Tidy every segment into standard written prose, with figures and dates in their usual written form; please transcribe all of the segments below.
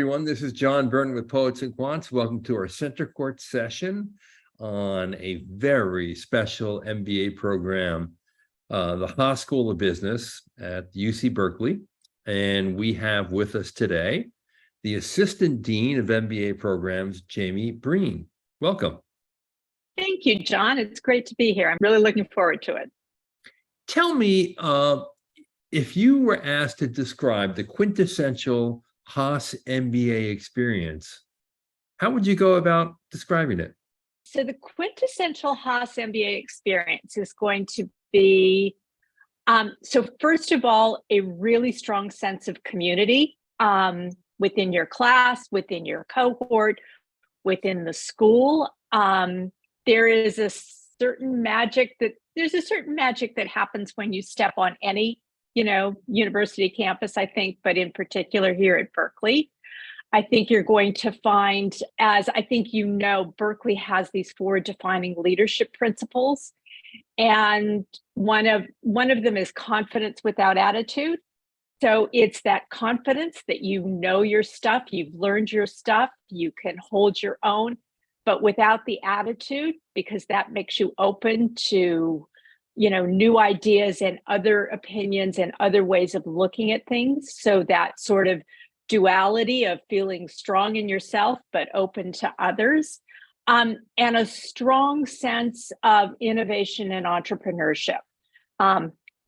everyone. This is John Byrne with Poets and Quants. Welcome to our Center Court session on a very special MBA program, the Haas School of Business at UC Berkeley. And we have with us today the Assistant Dean of MBA Programs, Jamie Breen. Welcome. Thank you, John. It's great to be here. I'm really looking forward to it. Tell me, if you were asked to describe the quintessential Haas MBA experience, how would you go about describing it? So the quintessential Haas MBA experience is going to be, so first of all, a really strong sense of community within your class, within your cohort, within the school. There is a certain magic that happens when you step on any university campus, I think, but in particular here at Berkeley. I think you're going to find, as I think Berkeley has these 4 defining leadership principles. And one of them is confidence without attitude. So it's that confidence that you know your stuff, you've learned your stuff, you can hold your own, but without the attitude, because that makes you open to new ideas and other opinions and other ways of looking at things. So that sort of duality of feeling strong in yourself, but open to others, and a strong sense of innovation and entrepreneurship.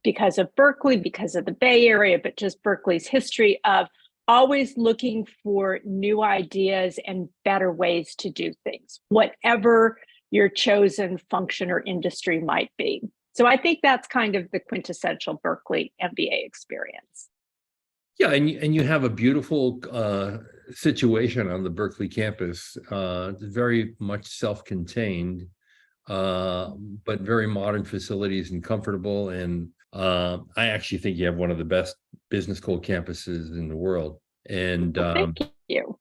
Because of Berkeley, because of the Bay Area, but just Berkeley's history of always looking for new ideas and better ways to do things, whatever your chosen function or industry might be. So I think that's kind of the quintessential Berkeley MBA experience. Yeah, and you have a beautiful situation on the Berkeley campus, very much self-contained, but very modern facilities and comfortable. And I actually think you have one of the best business school campuses in the world. And thank you.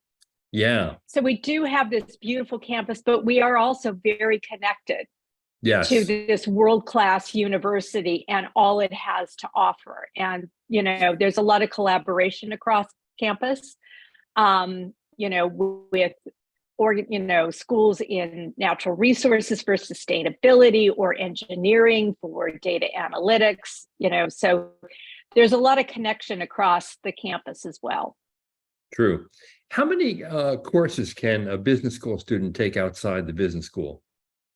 Yeah. So we do have this beautiful campus, but we are also very connected. Yes. To this world-class university and all it has to offer. And, there's a lot of collaboration across campus, with schools in natural resources for sustainability or engineering for data analytics, so there's a lot of connection across the campus as well. True. How many courses can a business school student take outside the business school?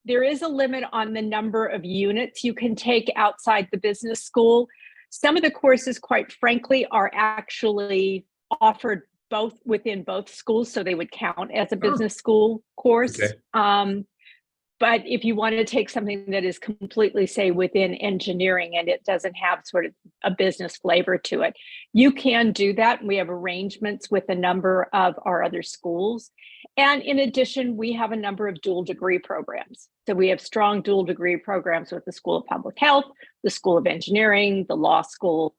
There is a limit on the number of units you can take outside the business school. Some of the courses, quite frankly, are actually offered both within both schools, so they would count as a business school course. Okay. But if you want to take something that is completely, say, within engineering and it doesn't have sort of a business flavor to it, you can do that. We have arrangements with a number of our other schools. And in addition, we have a number of dual degree programs. So we have strong dual degree programs with the School of Public Health, the School of Engineering, the law school.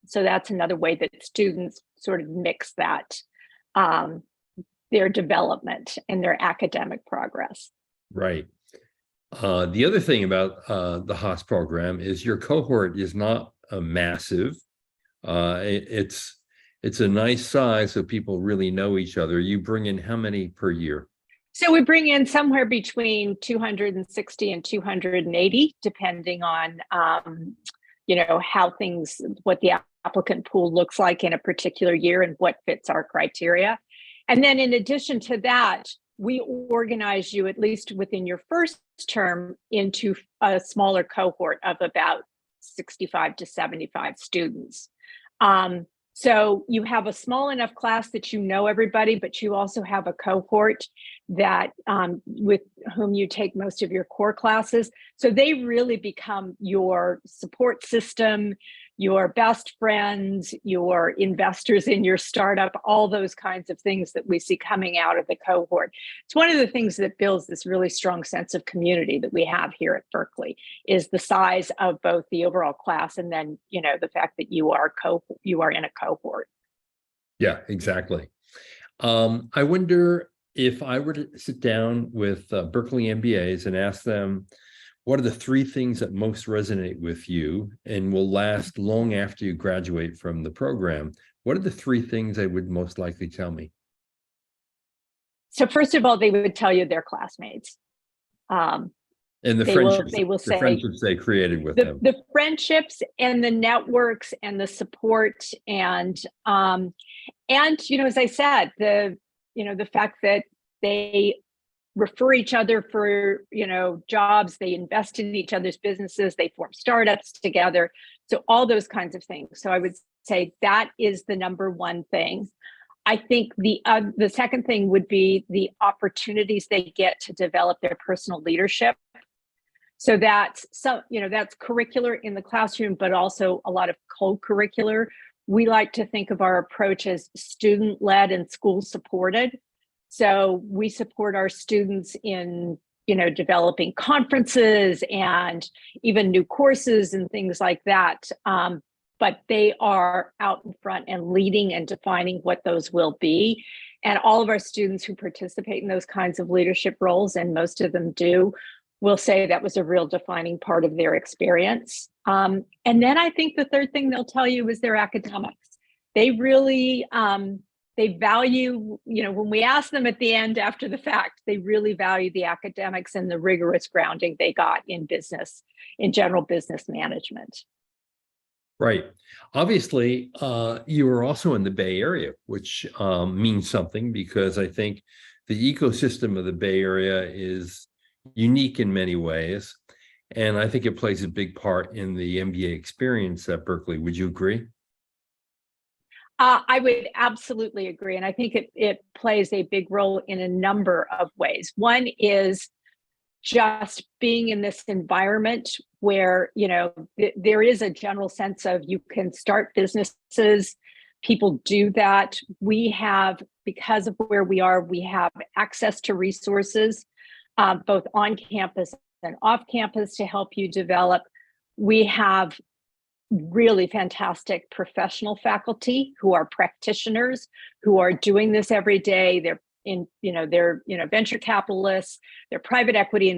So that's another way that students sort of mix that, their development and their academic progress. Right. The other thing about the Haas program is your cohort is not massive. It's a nice size, so people really know each other. You bring in how many per year? So we bring in somewhere between 260 and 280, depending on, what the applicant pool looks like in a particular year and what fits our criteria. And then in addition to that, we organize you, at least within your first term, into a smaller cohort of about 65 to 75 students. So you have a small enough class that you know everybody, but you also have a cohort that with whom you take most of your core classes. So they really become your support system, your best friends, your investors in your startup, all those kinds of things that we see coming out of the cohort. It's one of the things that builds this really strong sense of community that we have here at Berkeley, is the size of both the overall class and then, the fact that you are in a cohort. Yeah, exactly. I wonder if I were to sit down with Berkeley MBAs and ask them, what are the 3 things that most resonate with you and will last long after you graduate from the program? what are the three things they would most likely tell me? So first of all, they would tell you they're classmates. And the They will say friendships they created with them. The friendships and the networks and the support and as I said, the fact that they refer each other for jobs, they invest in each other's businesses, they form startups together. So all those kinds of things. So I would say that is the number one thing. I think the second thing would be the opportunities they get to develop their personal leadership. So that's curricular in the classroom, but also a lot of co-curricular. We like to think of our approach as student-led and school-supported. So we support our students in developing conferences and even new courses and things like that. But they are out in front and leading and defining what those will be. And all of our students who participate in those kinds of leadership roles, and most of them do, will say that was a real defining part of their experience. And then I think the third thing they'll tell you is their academics. They really, they value, when we ask them at the end after the fact, they really value the academics and the rigorous grounding they got in business, in general business management. Right. Obviously, you were also in the Bay Area, which means something, because I think the ecosystem of the Bay Area is unique in many ways. And I think it plays a big part in the MBA experience at Berkeley. Would you agree? I would absolutely agree. And I think it plays a big role in a number of ways. One is just being in this environment where, there is a general sense of you can start businesses. People do that. We have, because of where we are, we have access to resources, both on campus and off campus, to help you develop. We have really fantastic professional faculty who are practitioners, who are doing this every day. They're venture capitalists, they're private equity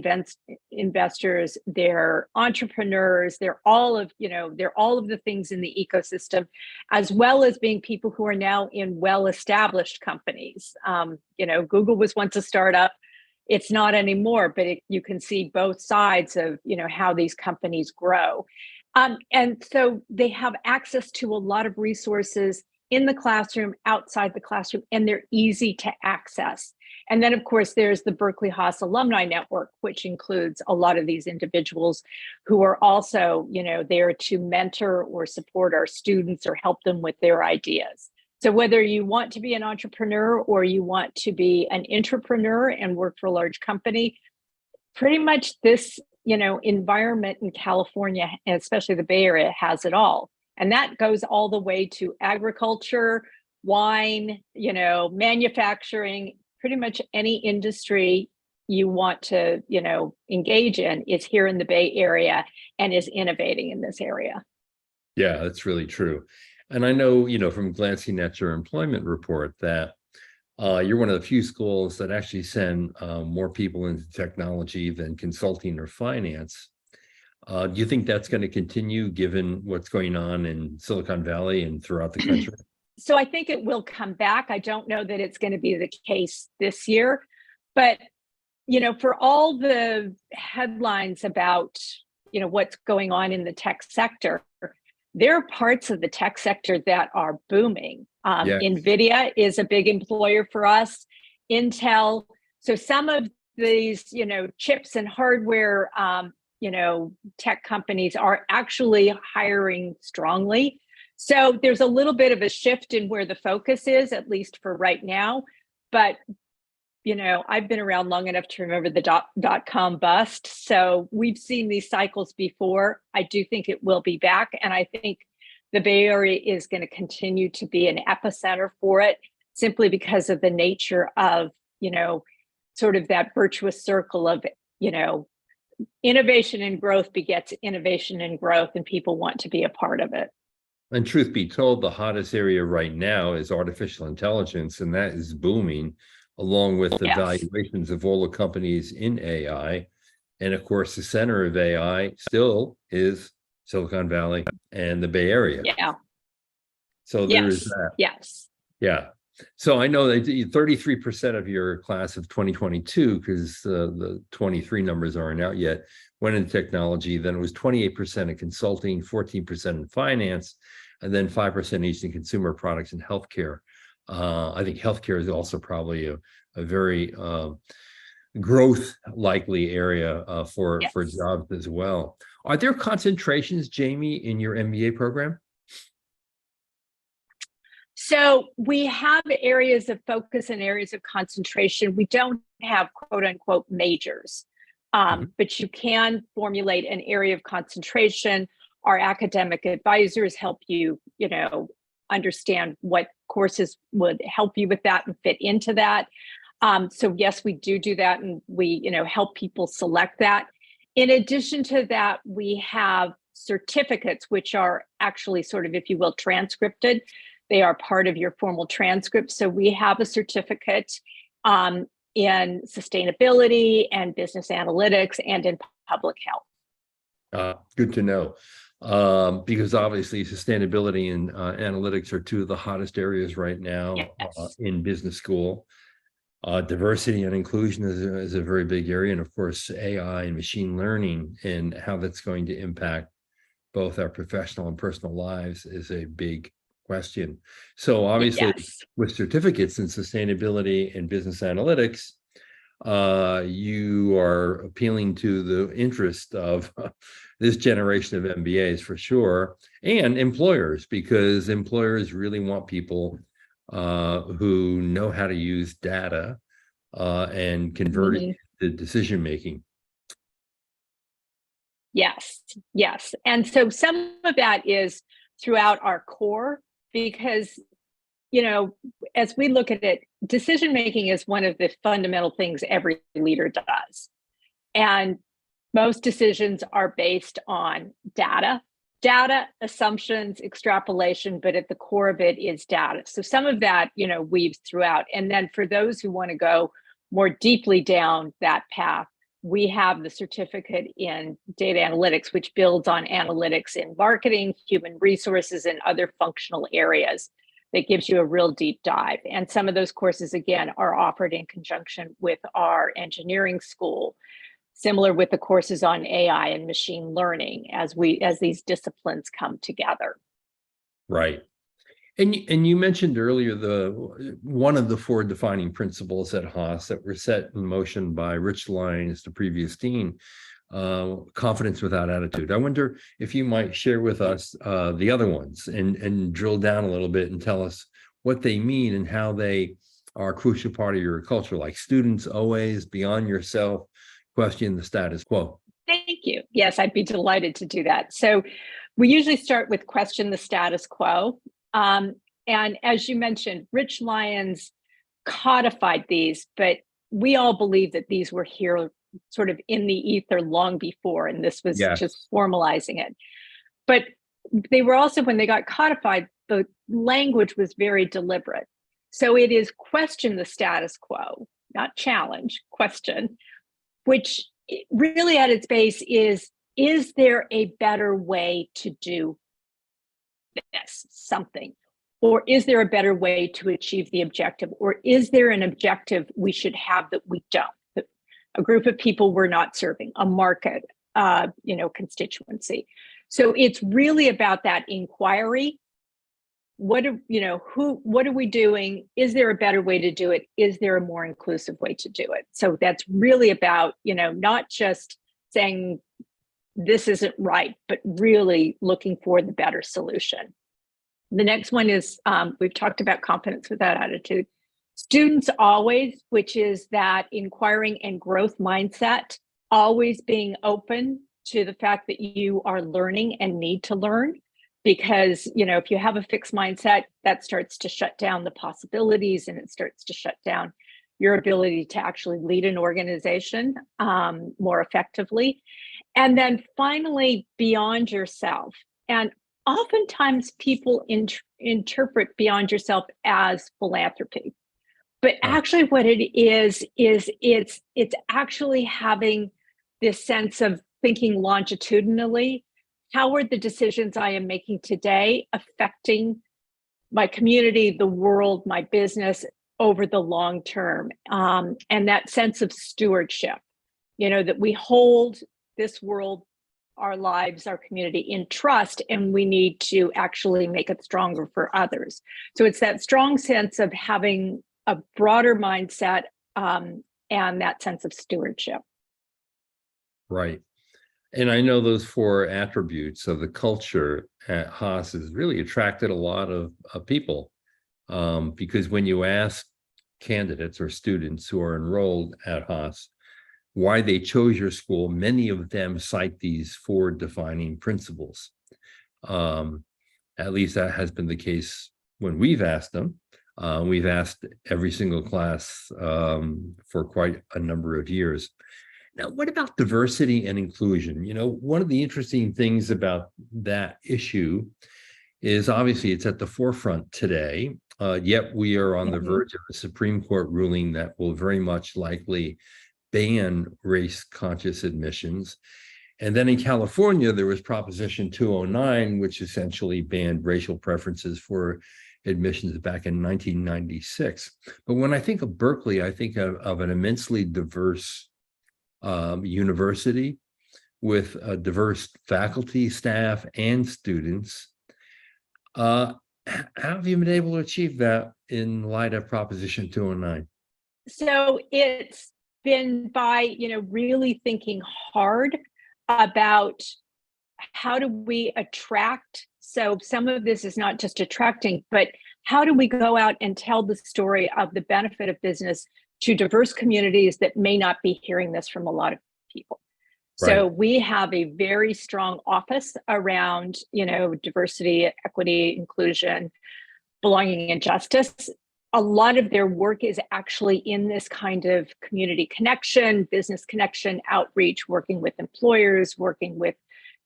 investors, they're entrepreneurs, they're all of the things in the ecosystem, as well as being people who are now in well-established companies. Google was once a startup. It's not anymore, but you can see both sides of, how these companies grow. And so they have access to a lot of resources in the classroom, outside the classroom, and they're easy to access. And then, of course, there's the Berkeley Haas Alumni Network, which includes a lot of these individuals who are also, there to mentor or support our students or help them with their ideas. So whether you want to be an entrepreneur or you want to be an intrapreneur and work for a large company, pretty much this environment in California, and especially the Bay Area, has it all. And that goes all the way to agriculture, wine, manufacturing, pretty much any industry you want to, engage in is here in the Bay Area and is innovating in this area. Yeah, that's really true. And I know, from glancing at your employment report that you're one of the few schools that actually send more people into technology than consulting or finance. Do you think that's going to continue given what's going on in Silicon Valley and throughout the country? So I think it will come back. I don't know that it's going to be the case this year, but for all the headlines about what's going on in the tech sector, there are parts of the tech sector that are booming. Yes. NVIDIA is a big employer for us, Intel. So some of these, chips and hardware, tech companies are actually hiring strongly. So there's a little bit of a shift in where the focus is, at least for right now. But, I've been around long enough to remember the dot-com bust. So we've seen these cycles before. I do think it will be back. And I think the Bay Area is going to continue to be an epicenter for it, simply because of the nature of, sort of that virtuous circle of, innovation and growth begets innovation and growth, and people want to be a part of it. And truth be told, the hottest area right now is artificial intelligence, and that is booming, along with the valuations of all the companies in AI. And of course, the center of AI still is Silicon Valley and the Bay Area. Yeah. So there is that. Yes. Yeah. So I know that 33% of your class of 2022, because the 23 numbers aren't out yet, went in technology. Then it was 28% in consulting, 14% in finance, and then 5% each in consumer products and healthcare. I think healthcare is also probably a very growth likely area for jobs as well. Are there concentrations, Jamie, in your MBA program? So we have areas of focus and areas of concentration. We don't have quote unquote majors, but you can formulate an area of concentration. Our academic advisors help you, understand what courses would help you with that and fit into that. So yes, we do that, and we, help people select that. In addition to that, we have certificates, which are actually sort of, if you will, transcripted. They are part of your formal transcript. So we have a certificate in sustainability and business analytics and in public health. Good to know. Because obviously sustainability and analytics are two of the hottest areas right now in business school. Diversity and inclusion is a very big area. And of course, AI and machine learning and how that's going to impact both our professional and personal lives is a big question. So obviously with certificates in sustainability and business analytics, you are appealing to the interest of this generation of MBAs for sure, and employers, because employers really want people who know how to use data and convert it into decision making. Yes. And so some of that is throughout our core, because, as we look at it, decision making is one of the fundamental things every leader does. And most decisions are based on data, assumptions, extrapolation, but at the core of it is data. So some of that, weaves throughout. And then for those who want to go more deeply down that path, we have the certificate in data analytics, which builds on analytics in marketing, human resources, and other functional areas. That gives you a real deep dive. And some of those courses, again, are offered in conjunction with our engineering school, similar with the courses on AI and machine learning as these disciplines come together. Right. And you mentioned earlier one of the 4 defining principles at Haas that were set in motion by Rich Lyons, the previous dean, confidence without attitude. I wonder if you might share with us the other ones and drill down a little bit and tell us what they mean and how they are a crucial part of your culture, like students always, beyond yourself, question the status quo. Thank you. Yes, I'd be delighted to do that. So we usually start with question the status quo. And as you mentioned, Rich Lyons codified these, but we all believe that these were here sort of in the ether long before, and this was just formalizing it. But they were also, when they got codified, the language was very deliberate. So it is question the status quo, not challenge, question, which really at its base is there a better way to do this, something? Or is there a better way to achieve the objective? Or is there an objective we should have that we don't? A group of people we're not serving, a market, constituency. So it's really about that inquiry. What are we doing? Is there a better way to do it? Is there a more inclusive way to do it? So that's really about, not just saying this isn't right, but really looking for the better solution. The next one is, we've talked about confidence without attitude. Students always, which is that inquiring and growth mindset, always being open to the fact that you are learning and need to learn. Because, if you have a fixed mindset, that starts to shut down the possibilities, and it starts to shut down your ability to actually lead an organization more effectively. And then finally, beyond yourself. And oftentimes people interpret beyond yourself as philanthropy. But actually what it is it's actually having this sense of thinking longitudinally. How are the decisions I am making today affecting my community, the world, my business over the long term. And that sense of stewardship, that we hold this world, our lives, our community in trust, and we need to actually make it stronger for others. So it's that strong sense of having a broader mindset and that sense of stewardship. Right. And I know those 4 attributes of the culture at Haas has really attracted a lot of people, because when you ask candidates or students who are enrolled at Haas why they chose your school, many of them cite these 4 defining principles. At least that has been the case when we've asked them. We've asked every single class for quite a number of years. Now, what about diversity and inclusion? One of the interesting things about that issue is obviously it's at the forefront today, yet we are on the verge of a Supreme Court ruling that will very much likely ban race-conscious admissions. And then in California, there was Proposition 209, which essentially banned racial preferences for admissions back in 1996. But when I think of Berkeley, I think of an immensely diverse university with a diverse faculty, staff, and students. How have you been able to achieve that in light of Proposition 209? So it's been by, really thinking hard about how do we attract. So some of this is not just attracting, but how do we go out and tell the story of the benefit of business to diverse communities that may not be hearing this from a lot of people. Right. So we have a very strong office around, diversity, equity, inclusion, belonging, and justice. A lot of their work is actually in this kind of community connection, business connection, outreach, working with employers, working with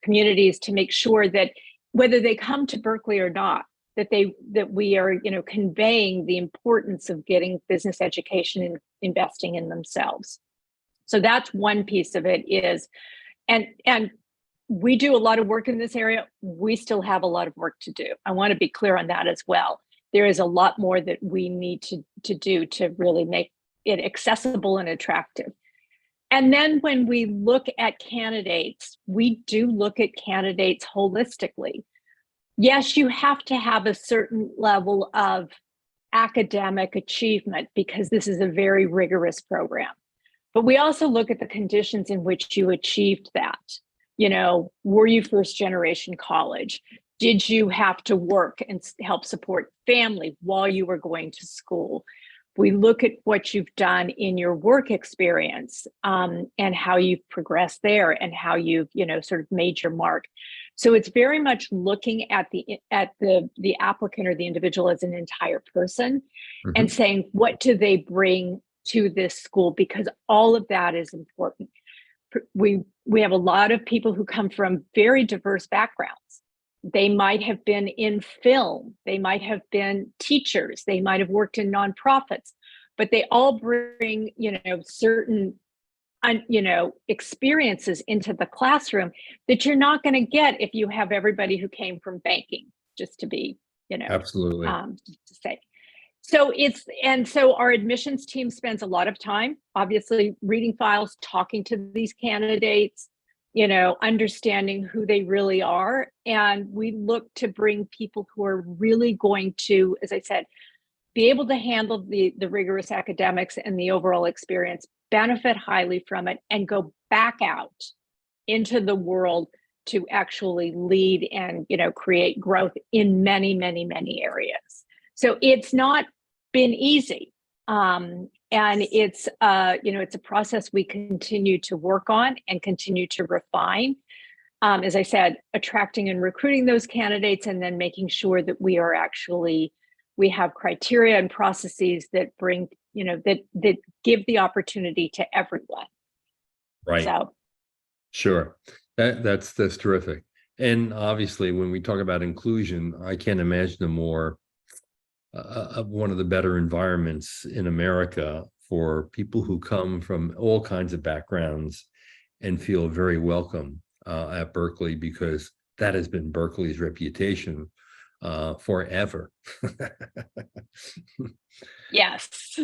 communities to make sure that whether they come to Berkeley or not, that we are, conveying the importance of getting business education and investing in themselves. So that's one piece of it is, and we do a lot of work in this area. We still have a lot of work to do. I want to be clear on that as well. There is a lot more that we need to do to really make it accessible and attractive. And then when we look at candidates, we do look at candidates holistically. Yes, you have to have a certain level of academic achievement because this is a very rigorous program. But we also look at the conditions in which you achieved that. Were you first generation college? Did you have to work and help support family while you were going to school? We look at what you've done in your work experience and how you've progressed there and how you've, sort of made your mark. So it's very much looking at the applicant or the individual as an entire person and saying, what do they bring to this school? Because all of that is important. We have a lot of people who come from very diverse backgrounds. They might have been in film, they might have been teachers, they might have worked in nonprofits, but they all bring, certain, experiences into the classroom that you're not going to get if you have everybody who came from banking, just to be, absolutely to say. So our admissions team spends a lot of time, obviously, reading files, talking to these candidates, understanding who they really are. And we look to bring people who are really going to, as I said, be able to handle the rigorous academics and the overall experience, benefit highly from it, and go back out into the world to actually lead and, create growth in many, many, many areas. So it's not been easy. And it's it's a process we continue to work on and continue to refine. As I said, attracting and recruiting those candidates, and then making sure that we have criteria and processes that bring, that give the opportunity to everyone. Right. So, sure, that's terrific. And obviously, when we talk about inclusion, I can't imagine a more one of the better environments in America for people who come from all kinds of backgrounds and feel very welcome at Berkeley, because that has been Berkeley's reputation forever. Yes.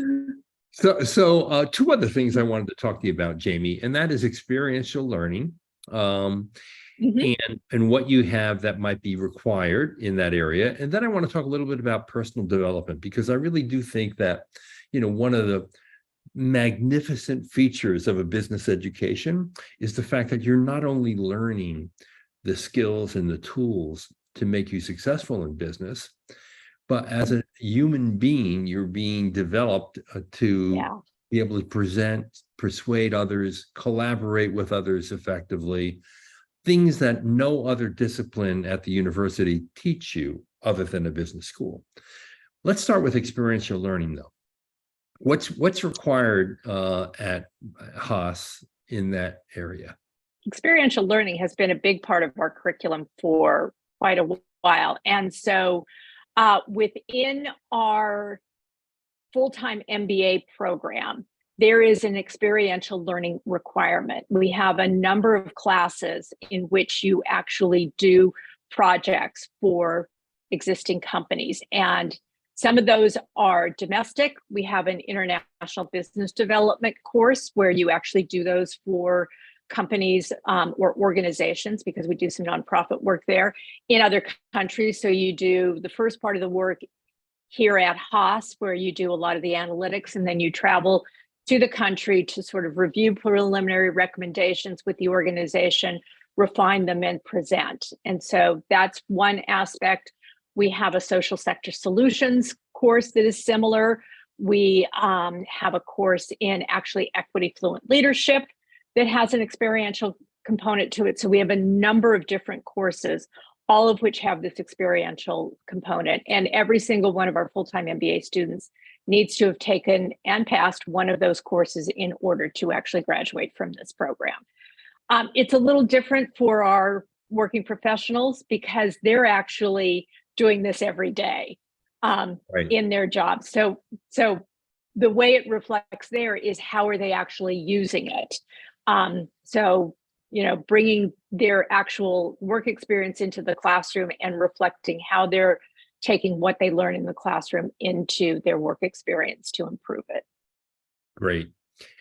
So two other things I wanted to talk to you about, Jamie, and that is experiential learning, and what you have that might be required in that area. And then I want to talk a little bit about personal development, because I really do think that, one of the magnificent features of a business education is the fact that you're not only learning the skills and the tools to make you successful in business, but as a human being, you're being developed to be able to present, persuade others, collaborate with others effectively, things that no other discipline at the university teach you other than a business school. Let's start with experiential learning, though. What's required at Haas in that area? Experiential learning has been a big part of our curriculum for quite a while. And so within our full-time MBA program, there is an experiential learning requirement. We have a number of classes in which you actually do projects for existing companies. And some of those are domestic. We have an international business development course where you actually do those for companies or organizations, because we do some nonprofit work there in other countries. So you do the first part of the work here at Haas, where you do a lot of the analytics, and then you travel to the country to sort of review preliminary recommendations with the organization, refine them, and present. And so that's one aspect. We have a social sector solutions course that is similar. We have a course in actually equity fluent leadership that has an experiential component to it. So we have a number of different courses, all of which have this experiential component. And every single one of our full-time MBA students needs to have taken and passed one of those courses in order to actually graduate from this program. It's a little different for our working professionals because they're actually doing this every day in their jobs. So the way it reflects there is how are they actually using it? So, bringing their actual work experience into the classroom and reflecting how they're taking what they learn in the classroom into their work experience to improve it. Great.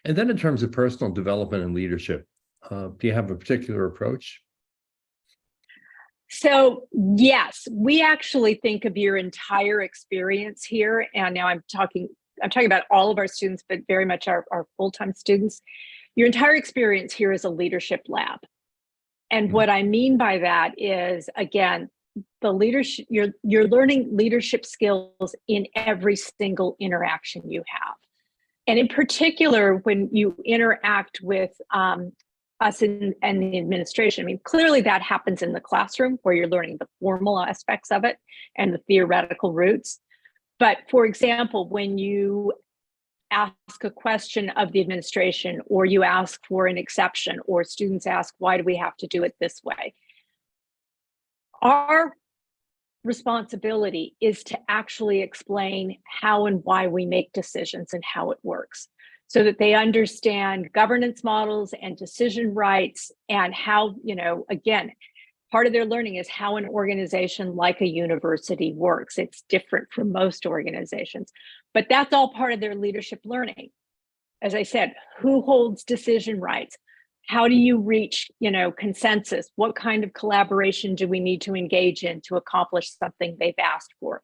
And then in terms of personal development and leadership, do you have a particular approach? So yes, we actually think of your entire experience here. And now I'm talking about all of our students, but very much our full-time students. Your entire experience here is a leadership lab. And what I mean by that is, again, the leadership, you're learning leadership skills in every single interaction you have. And in particular, when you interact with us and the administration, I mean, clearly that happens in the classroom where you're learning the formal aspects of it and the theoretical roots. But for example, when you ask a question of the administration, or you ask for an exception, or students ask, why do we have to do it this way? Our responsibility is to actually explain how and why we make decisions and how it works, so that they understand governance models and decision rights, and how, again, part of their learning is how an organization like a university works. It's different from most organizations, but that's all part of their leadership learning. As I said, who holds decision rights? How do you reach, consensus? What kind of collaboration do we need to engage in to accomplish something they've asked for?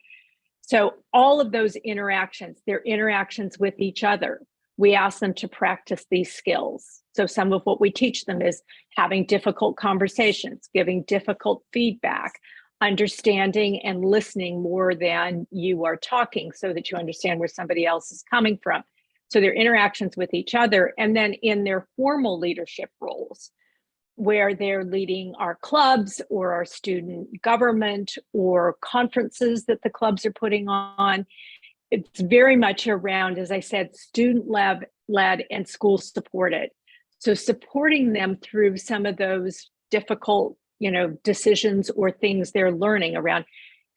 So all of those interactions, their interactions with each other, we ask them to practice these skills. So some of what we teach them is having difficult conversations, giving difficult feedback, understanding and listening more than you are talking, so that you understand where somebody else is coming from. So their interactions with each other, and then in their formal leadership roles, where they're leading our clubs or our student government or conferences that the clubs are putting on, it's very much around, as I said, student-led and school supported. So supporting them through some of those difficult, decisions or things they're learning around,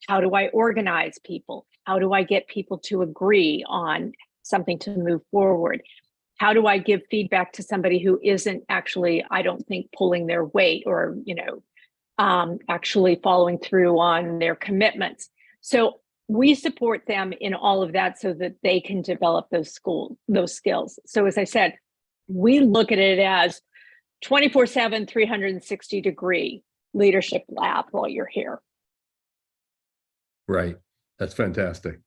how do I organize people? How do I get people to agree on something to move forward? How do I give feedback to somebody who isn't actually, I don't think, pulling their weight or, actually following through on their commitments. So we support them in all of that so that they can develop those skills. So as I said, we look at it as 24/7, 360-degree leadership lab while you're here. Right. That's fantastic.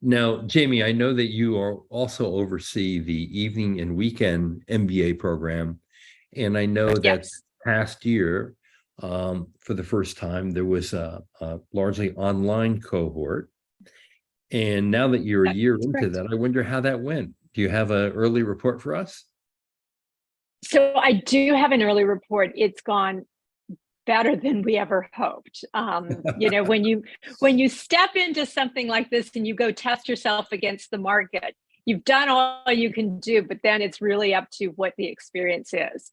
Now, Jamie, I know that you are also oversee the evening and weekend MBA program. And I know that Yes. past year, for the first time, there was a largely online cohort. And now that you're a year That's into correct. that, I wonder how that went. Do you have an early report for us? So I do have an early report. It's gone better than we ever hoped. When you step into something like this and you go test yourself against the market, you've done all you can do, but then it's really up to what the experience is.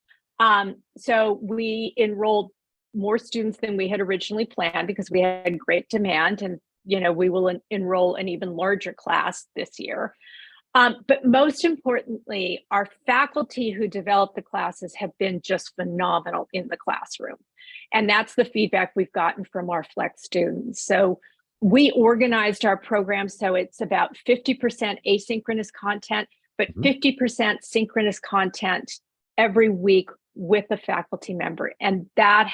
So we enrolled more students than we had originally planned because we had great demand, and we will enroll an even larger class this year. But most importantly, our faculty who develop the classes have been just phenomenal in the classroom. And that's the feedback we've gotten from our flex students. So we organized our program so it's about 50% asynchronous content, but 50% synchronous content every week with a faculty member. And that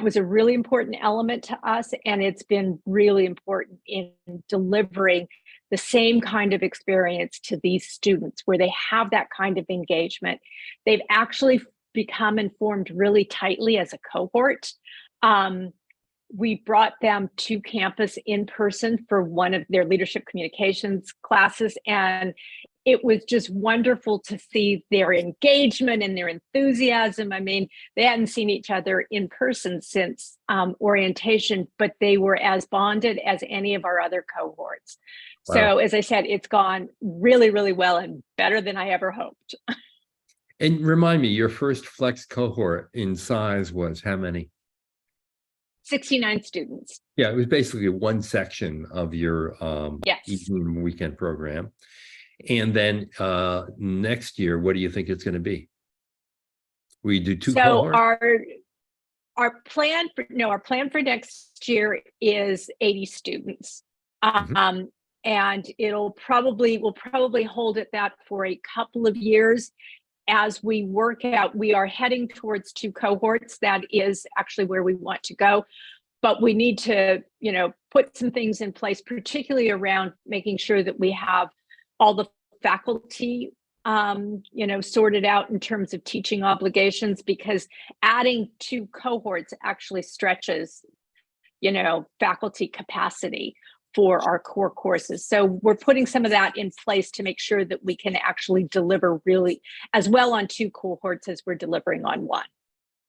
was a really important element to us. And it's been really important in delivering the same kind of experience to these students where they have that kind of engagement. They've actually become informed really tightly as a cohort. We brought them to campus in person for one of their leadership communications classes, and it was just wonderful to see their engagement and their enthusiasm. I mean, they hadn't seen each other in person since orientation, but they were as bonded as any of our other cohorts. Wow. So as I said, it's gone really, really well and better than I ever hoped. And remind me, your first flex cohort in size was how many? 69 students. Yeah, it was basically one section of your Yes. evening weekend program. And then next year, what do you think it's going to be? We do two cohorts? Our plan for next year is 80 students. And we'll probably hold at that for a couple of years as we work out. We are heading towards two cohorts. That is actually where we want to go. But we need to, put some things in place, particularly around making sure that we have all the faculty, sorted out in terms of teaching obligations, because adding two cohorts actually stretches, faculty capacity for our core courses. So we're putting some of that in place to make sure that we can actually deliver really as well on two cohorts as we're delivering on one.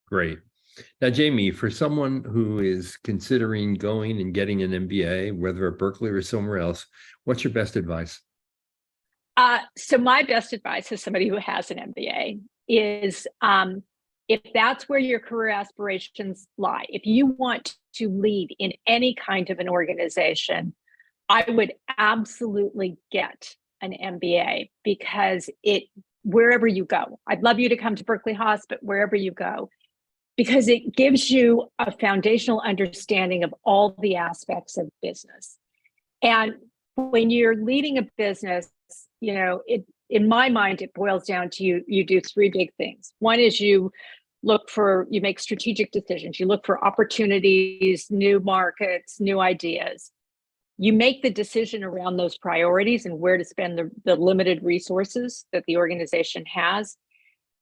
Great. Now, Jamie, for someone who is considering going and getting an MBA, whether at Berkeley or somewhere else, what's your best advice? So my best advice as somebody who has an MBA is if that's where your career aspirations lie, if you want to lead in any kind of an organization, I would absolutely get an MBA, because wherever you go, I'd love you to come to Berkeley Haas, but wherever you go, because it gives you a foundational understanding of all the aspects of business. And when you're leading a business, in my mind, it boils down to you do three big things. One is you make strategic decisions. You look for opportunities, new markets, new ideas. You make the decision around those priorities and where to spend the limited resources that the organization has.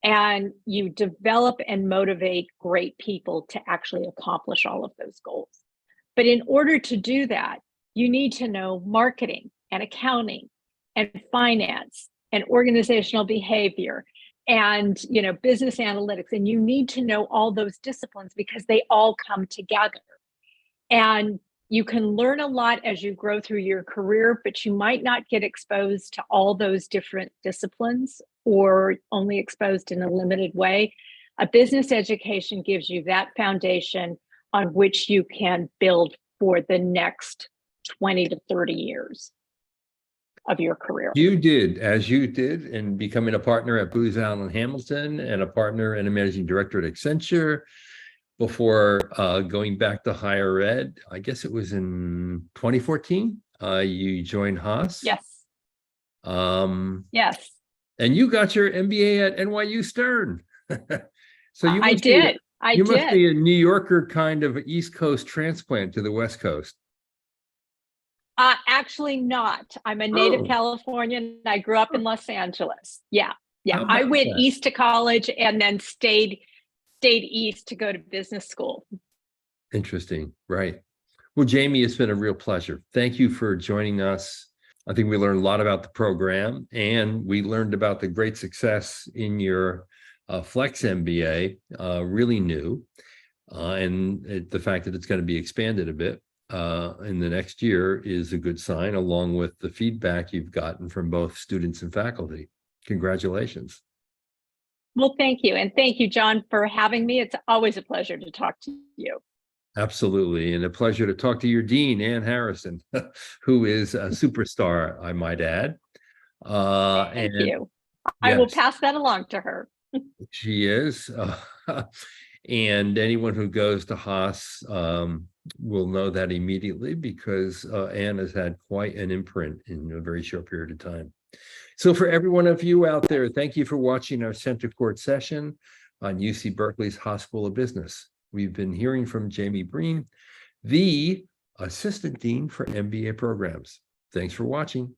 And you develop and motivate great people to actually accomplish all of those goals. But in order to do that, you need to know marketing and accounting and finance and organizational behavior and business analytics. And you need to know all those disciplines because they all come together. And you can learn a lot as you grow through your career, but you might not get exposed to all those different disciplines, or only exposed in a limited way. A business education gives you that foundation on which you can build for the next 20 to 30 years of your career. You did, as you did, in becoming a partner at Booz Allen Hamilton and a partner and a managing director at Accenture. before going back to higher ed. I guess it was in 2014. You joined Haas. Yes. Yes. And you got your MBA at NYU Stern. So you I did. You must be a New Yorker kind of East Coast transplant to the West Coast. Actually not. I'm a native Californian. I grew up in Los Angeles. Yeah. Yeah. I went east to college and then stayed east to go to business school. Interesting. Right. Well, Jamie, it's been a real pleasure. Thank you for joining us. I think we learned a lot about the program, and we learned about the great success in your Flex MBA, really new. And the fact that it's going to be expanded a bit in the next year is a good sign, along with the feedback you've gotten from both students and faculty. Congratulations. Well, thank you. And thank you, John, for having me. It's always a pleasure to talk to you. Absolutely. And a pleasure to talk to your dean, Ann Harrison, who is a superstar, I might add. Thank you. I Yes, will pass that along to her. she is. And anyone who goes to Haas will know that immediately, because Ann has had quite an imprint in a very short period of time. So for every one of you out there, thank you for watching our Center Court session on UC Berkeley's Haas School of Business. We've been hearing from Jamie Breen, the Assistant Dean for MBA Programs. Thanks for watching.